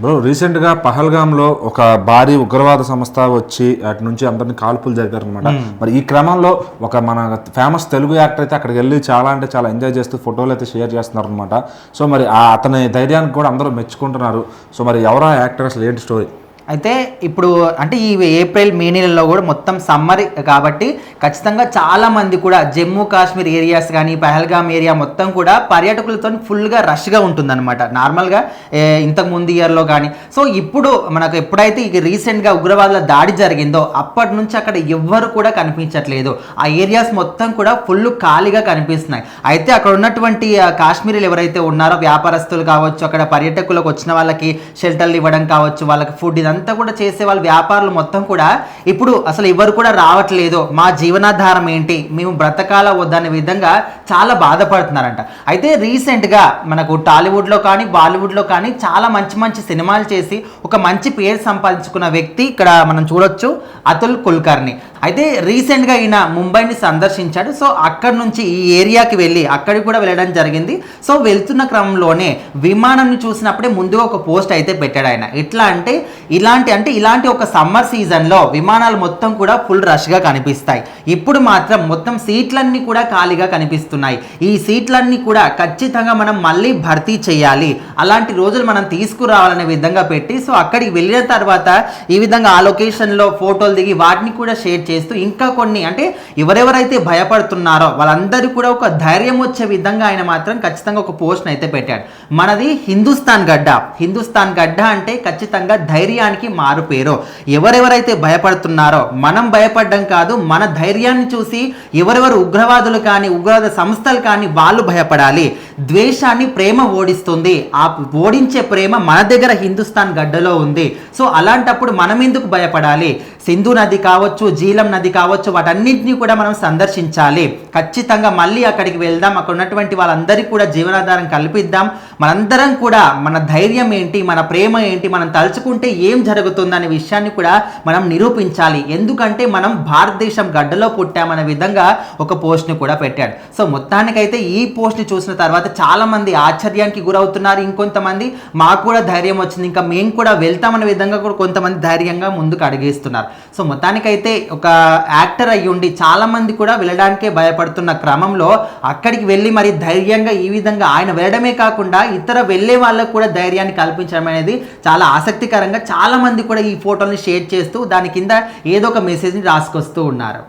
Bro రీసెంట్గా పహల్గామ్లో ఒక భారీ ఉగ్రవాద సంస్థ వచ్చి అటు నుంచి అందరినీ కాల్పులు జరిపారనమాట. మరి ఈ క్రమంలో ఒక మన ఫేమస్ తెలుగు యాక్టర్ అయితే అక్కడికి వెళ్ళి చాలా అంటే చాలా ఎంజాయ్ చేస్తూ ఫోటోలు అయితే షేర్ చేస్తున్నారు అనమాట. సో మరి అతని ధైర్యానికి కూడా అందరూ మెచ్చుకుంటున్నారు. సో మరి ఎవరా యాక్టర్, అసలు ఏంటి స్టోరీ? అయితే ఇప్పుడు అంటే ఈ ఏప్రిల్ మే నెలలో కూడా మొత్తం సమ్మర్ కాబట్టి ఖచ్చితంగా చాలామంది కూడా జమ్మూ కాశ్మీర్ ఏరియాస్ కానీ పహల్గామ్ ఏరియా మొత్తం కూడా పర్యాటకులతో ఫుల్గా రష్గా ఉంటుందన్నమాట నార్మల్గా ఇంతకు ముందు ఇయర్లో కానీ. సో ఇప్పుడు మనకు ఎప్పుడైతే ఇక రీసెంట్గా ఉగ్రవాదుల దాడి జరిగిందో అప్పటి నుంచి అక్కడ ఎవ్వరు కూడా కనిపించట్లేదు. ఆ ఏరియాస్ మొత్తం కూడా ఫుల్ ఖాళీగా కనిపిస్తున్నాయి. అయితే అక్కడ ఉన్నటువంటి కాశ్మీరీలు ఎవరైతే ఉన్నారో వ్యాపారస్తులు కావచ్చు, అక్కడ పర్యాటకులకు వచ్చిన వాళ్ళకి షెల్టర్లు ఇవ్వడం కావచ్చు, వాళ్ళకి ఫుడ్ అంతా కూడా చేసే వాళ్ళ వ్యాపారులు మొత్తం కూడా ఇప్పుడు అసలు ఎవరు కూడా రావట్లేదు, మా జీవనాధారం ఏంటి, మేము బ్రతకాల వద్దనే విధంగా చాలా బాధపడుతున్నారంట. అయితే రీసెంట్గా మనకు టాలీవుడ్లో కానీ బాలీవుడ్లో కానీ చాలా మంచి మంచి సినిమాలు చేసి ఒక మంచి పేరు సంపాదించుకున్న వ్యక్తి ఇక్కడ మనం చూడొచ్చు, అతుల్ కుల్కర్ని. అయితే రీసెంట్గా ఈయన ముంబైని సందర్శించాడు. సో అక్కడ నుంచి ఈ ఏరియాకి వెళ్ళి అక్కడికి కూడా వెళ్ళడం జరిగింది. సో వెళ్తున్న క్రమంలోనే విమానంని చూసినప్పుడే ముందుగా ఒక పోస్ట్ అయితే పెట్టాడు ఆయన. ఎట్లా అంటే ఇలాంటి ఒక సమ్మర్ సీజన్లో విమానాలు మొత్తం కూడా ఫుల్ రష్గా కనిపిస్తాయి. ఇప్పుడు మాత్రం మొత్తం సీట్లన్నీ కూడా ఖాళీగా కనిపిస్తున్నాయి. ఈ సీట్లన్నీ కూడా ఖచ్చితంగా మనం మళ్ళీ భర్తీ చేయాలి, అలాంటి రోజులు మనం తీసుకురావాలనే విధంగా పెట్టి సో అక్కడికి వెళ్ళిన తర్వాత ఈ విధంగా ఆ లొకేషన్లో ఫోటోలు దిగి వాటిని కూడా షేర్ చేస్తూ ఇంకా కొన్ని అంటే ఎవరెవరైతే భయపడుతున్నారో వాళ్ళందరూ కూడా ఒక ధైర్యం వచ్చే విధంగా ఆయన మాత్రం ఖచ్చితంగా ఒక పోస్ట్ అయితే పెట్టాడు. మనది హిందుస్థాన్ గడ్డ అంటే ఖచ్చితంగా ధైర్యానికి మారు పేరు. ఎవరెవరైతే భయపడుతున్నారో మనం భయపడడం కాదు, మన ధైర్యాన్ని చూసి ఎవరెవరు ఉగ్రవాదులు కానీ ఉగ్రవాద సంస్థలు కానీ వాళ్ళు భయపడాలి. ద్వేషాన్ని ప్రేమ ఓడిస్తుంది, ఆ ఓడించే ప్రేమ మన దగ్గర హిందుస్థాన్ గడ్డలో ఉంది. సో అలాంటప్పుడు మనం ఎందుకు భయపడాలి? సింధు నది కావచ్చు, జీలం నది కావచ్చు, వాటన్నింటినీ కూడా మనం సందర్శించాలి. ఖచ్చితంగా మళ్ళీ అక్కడికి వెళ్దాం, అక్కడ ఉన్నటువంటి వాళ్ళందరికీ కూడా జీవనాధారం కల్పిద్దాం. మనందరం కూడా మన ధైర్యం ఏంటి, మన ప్రేమ ఏంటి, మనం తలుచుకుంటే ఏం జరుగుతుందనే విషయాన్ని కూడా మనం నిరూపించాలి. ఎందుకంటే మనం భారతదేశం గడ్డలో పుట్టామనే విధంగా ఒక పోస్ట్ని కూడా పెట్టాడు. సో మొత్తానికైతే ఈ పోస్ట్ని చూసిన తర్వాత చాలా మంది ఆశ్చర్యానికి గురవుతున్నారు. ఇంకొంతమంది మాకు కూడా ధైర్యం వచ్చింది, ఇంకా మేము కూడా వెళ్తామనే విధంగా కూడా కొంతమంది ధైర్యంగా ముందుకు అడిగేస్తున్నారు. సో మొత్తానికైతే ఒక యాక్టర్ అయ్యుండి చాలా మంది కూడా వెళ్ళడానికే భయపడుతున్న క్రమంలో అక్కడికి వెళ్ళి మరి ధైర్యంగా ఈ విధంగా ఆయన వెళ్ళడమే కాకుండా ఇతర వెళ్ళే వాళ్ళకు కూడా ధైర్యాన్ని కల్పించడం అనేది చాలా ఆసక్తికరంగా చాలా మంది కూడా ఈ ఫోటోని షేర్ చేస్తూ దాని కింద ఏదో ఒక మెసేజ్ని రాసుకొస్తూ ఉన్నారు.